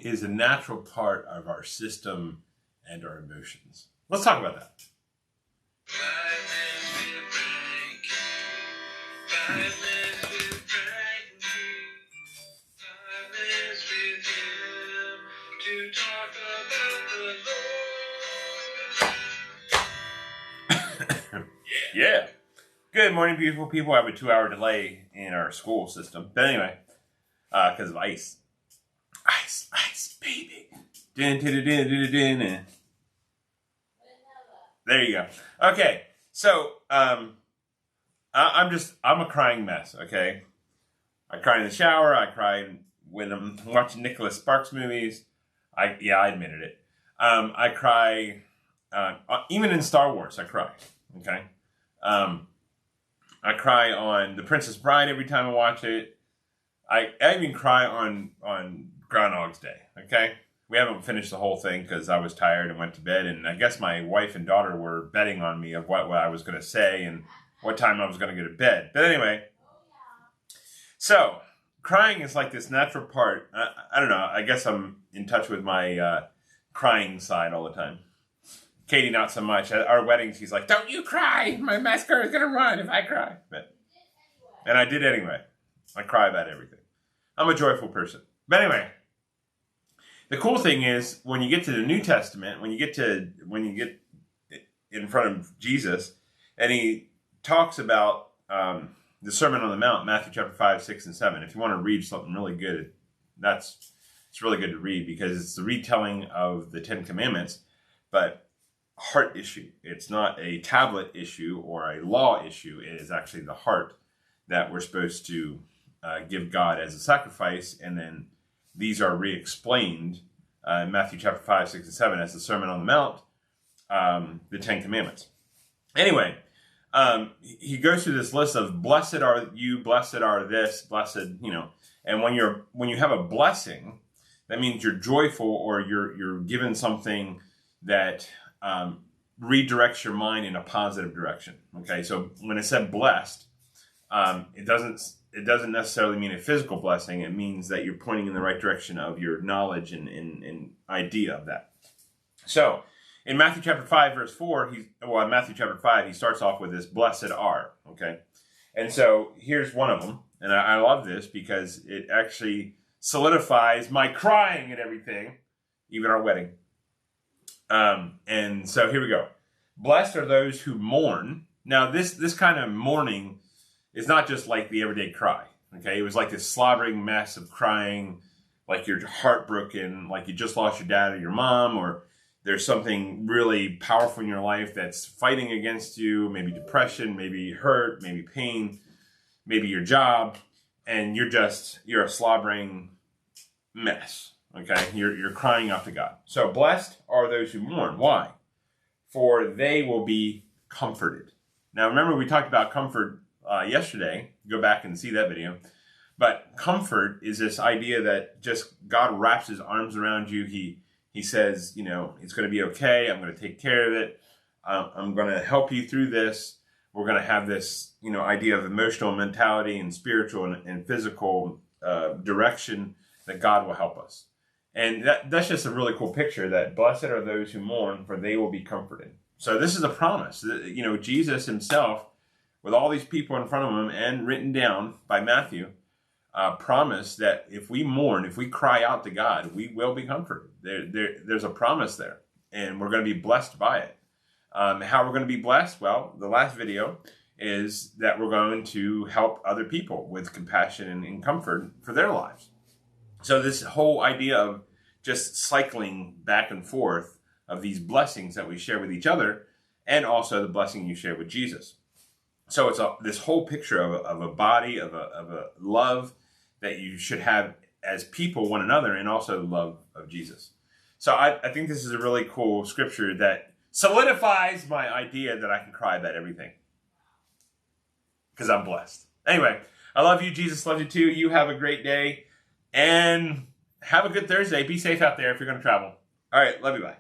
is a natural part of our system and our emotions. Let's talk about that. Yeah. Good morning, beautiful people. I have a 2-hour delay in our school system. But anyway, because of ice. Ice, baby. Dun, dun, dun, dun, dun, dun, dun. There you go. Okay, so I'm a crying mess, okay? I cry in the shower. I cry when I'm watching Nicholas Sparks movies. I admitted it. I cry, even in Star Wars, I cry, okay? I cry on The Princess Bride every time I watch it. I even cry on Groundhog's Day, okay? We haven't finished the whole thing because I was tired and went to bed, and I guess my wife and daughter were betting on me of what I was going to say and what time I was going to go to bed. But anyway, so crying is like this natural part. I don't know. I guess I'm in touch with my crying side all the time. Katie, not so much. At our wedding, she's like, "Don't you cry. My mascara is going to run if I cry." And I did anyway. I cry about everything. I'm a joyful person. But anyway, the cool thing is when you get to the New Testament, when you get in front of Jesus, and he talks about the Sermon on the Mount, Matthew chapter 5, 6, and 7. If you want to read something really good, it's really good to read because it's the retelling of the 10 Commandments, but heart issue. It's not a tablet issue or a law issue. It is actually the heart that we're supposed to give God as a sacrifice, and then these are re-explained in Matthew chapter 5, 6, and 7 as the Sermon on the Mount, the 10 Commandments. Anyway, he goes through this list of blessed are you, blessed are this, blessed, and when you have a blessing, that means you're joyful or you're given something that redirects your mind in a positive direction. Okay, so when it said blessed, it doesn't necessarily mean a physical blessing. It means that you're pointing in the right direction of your knowledge and idea of that. So in Matthew chapter 5, verse 4, in Matthew chapter 5, he starts off with this blessed are, okay? And so here's one of them. And I love this because it actually solidifies my crying and everything, even our wedding. And so here we go. Blessed are those who mourn. Now this kind of mourning is not just like the everyday cry. Okay, it was like this slobbering mess of crying, like you're heartbroken, like you just lost your dad or your mom, or there's something really powerful in your life that's fighting against you, maybe depression, maybe hurt, maybe pain, maybe your job, and you're a slobbering mess. Okay, you're crying out to God. So blessed are those who mourn. Why? For they will be comforted. Now remember we talked about comfort yesterday. Go back and see that video. But comfort is this idea that just God wraps his arms around you. He says, it's going to be okay. I'm going to take care of it. I'm going to help you through this. We're going to have this, idea of emotional mentality and spiritual and physical direction that God will help us. And that's just a really cool picture that blessed are those who mourn, for they will be comforted. So this is a promise. Jesus himself, with all these people in front of him and written down by Matthew, promised that if we mourn, if we cry out to God, we will be comforted. There's a promise there, and we're going to be blessed by it. How we're going to be blessed? Well, the last video is that we're going to help other people with compassion and comfort for their lives. So this whole idea of just cycling back and forth of these blessings that we share with each other, and also the blessing you share with Jesus. So it's this whole picture of a body, of a love that you should have as people, one another, and also the love of Jesus. So I think this is a really cool scripture that solidifies my idea that I can cry about everything. Because I'm blessed. Anyway, I love you. Jesus loves you too. You have a great day. And have a good Thursday. Be safe out there if you're going to travel. All right. Love you. Bye.